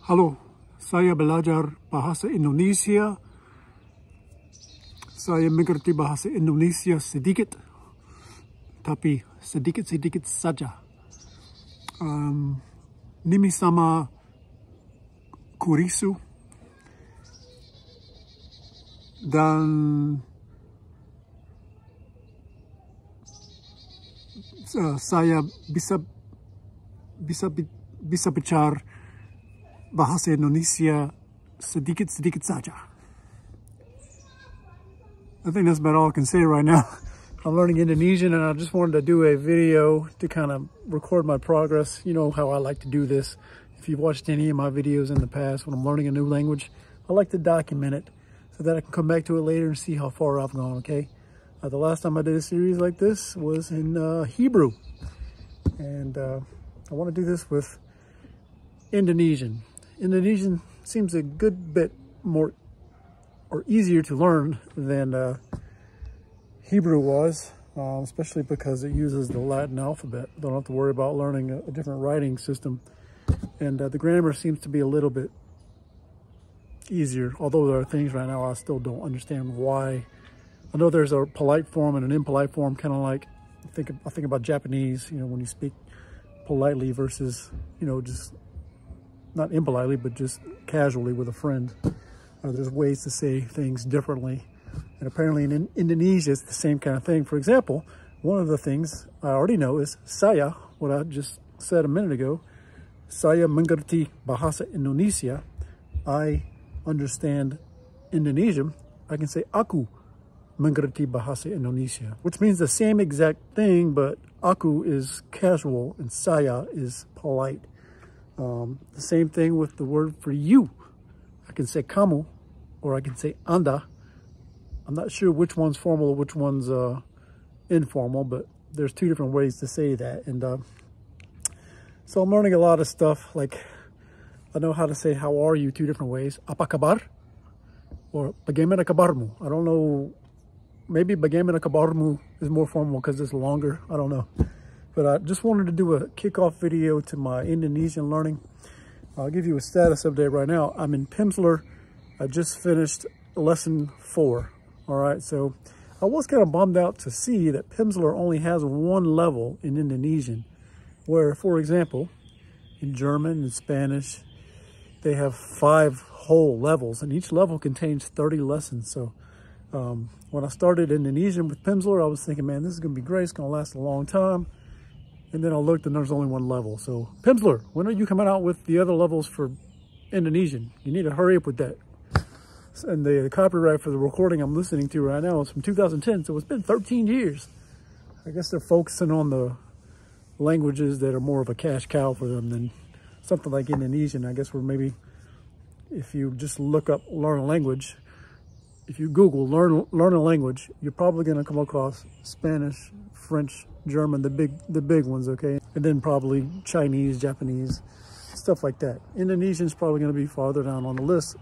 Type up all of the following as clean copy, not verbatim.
Halo, saya belajar Bahasa Indonesia. Saya mengerti Bahasa Indonesia sedikit, tapi sedikit-sedikit saja. Nimi sama Kurisu. Dan saya bisa bicara Bahasa Indonesia sedikit-sedikit saja. I think that's about all I can say right now. I'm learning Indonesian and I just wanted to do a video to kind of record my progress. You know how I like to do this. If you've watched any of my videos in the past when I'm learning a new language, I like to document it so that I can come back to it later and see how far I've gone, okay? The last time I did a series like this was in Hebrew. And I want to do this with Indonesian. Indonesian seems a good bit more or easier to learn than Hebrew was, especially because it uses the Latin alphabet. Don't have to worry about learning a different writing system. And the grammar seems to be a little bit easier, although there are things right now I still don't understand why. I know there's a polite form and an impolite form, kind of like I think about Japanese, you know, when you speak politely versus, you know, just not impolitely, but just casually with a friend. There's ways to say things differently. And apparently in Indonesia, it's the same kind of thing. For example, one of the things I already know is saya, what I just said a minute ago. Saya mengerti Bahasa Indonesia. I understand Indonesian. I can say aku mengerti Bahasa Indonesia, which means the same exact thing, but aku is casual and saya is polite. The same thing with the word for you. I can say kamu, or I can say anda. I'm not sure which one's formal or which one's informal, but there's two different ways to say that. And so I'm learning a lot of stuff. Like, I know how to say how are you two different ways. Apa kabar? Or bagaimana kabarmu? I don't know. Maybe bagaimana kabarmu is more formal because it's longer. I don't know. But I just wanted to do a kickoff video to my Indonesian learning. I'll give you a status update right now. I'm in Pimsleur. I just finished lesson 4. All right, so I was kind of bummed out to see that Pimsleur only has one level in Indonesian, where, for example, in German and Spanish, they have 5 whole levels, and each level contains 30 lessons. So when I started Indonesian with Pimsleur, I was thinking, man, this is going to be great. It's going to last a long time. And then I looked and there's only one level. So Pimsleur, when are you coming out with the other levels for Indonesian? You need to hurry up with that. And the copyright for the recording I'm listening to right now is from 2010. So it's been 13 years. I guess they're focusing on the languages that are more of a cash cow for them than something like Indonesian. I guess where maybe if you just look up learn a language, if you Google learn a language, you're probably going to come across Spanish, French, German, the big ones, okay? And then probably Chinese, Japanese, stuff like that. Indonesian's probably going to be farther down on the list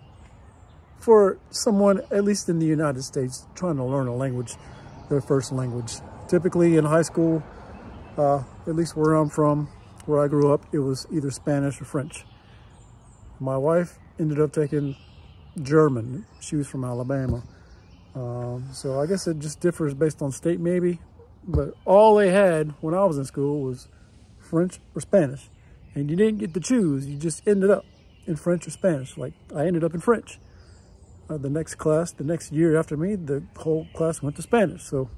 for someone, at least in the United States, trying to learn a language, their first language. Typically in high school, at least where I'm from, where I grew up, it was either Spanish or French. My wife ended up taking German. She was from Alabama. So I guess it just differs based on state maybe. But all they had when I was in school was French or Spanish. And you didn't get to choose. You just ended up in French or Spanish. Like, I ended up in French. The next class, the next year after me, the whole class went to Spanish. So,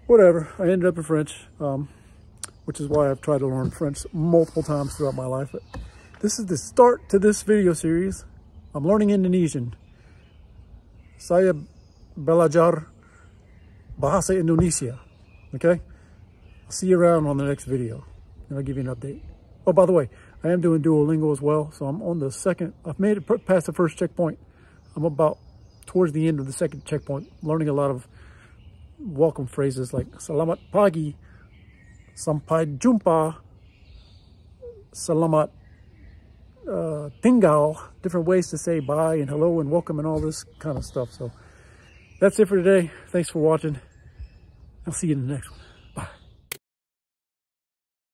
whatever. I ended up in French, which is why I've tried to learn French multiple times throughout my life. But this is the start to this video series. I'm learning Indonesian. Saya belajar Bahasa Indonesia. Okay? I'll see you around on the next video. And I'll give you an update. Oh, by the way, I am doing Duolingo as well. So I'm on the second. I've made it past the first checkpoint. I'm about towards the end of the second checkpoint. Learning a lot of welcome phrases like Selamat pagi, Sampai jumpa, Selamat tinggal, different ways to say bye and hello and welcome and all this kind of stuff. So that's it for today. Thanks for watching. I'll see you in the next one.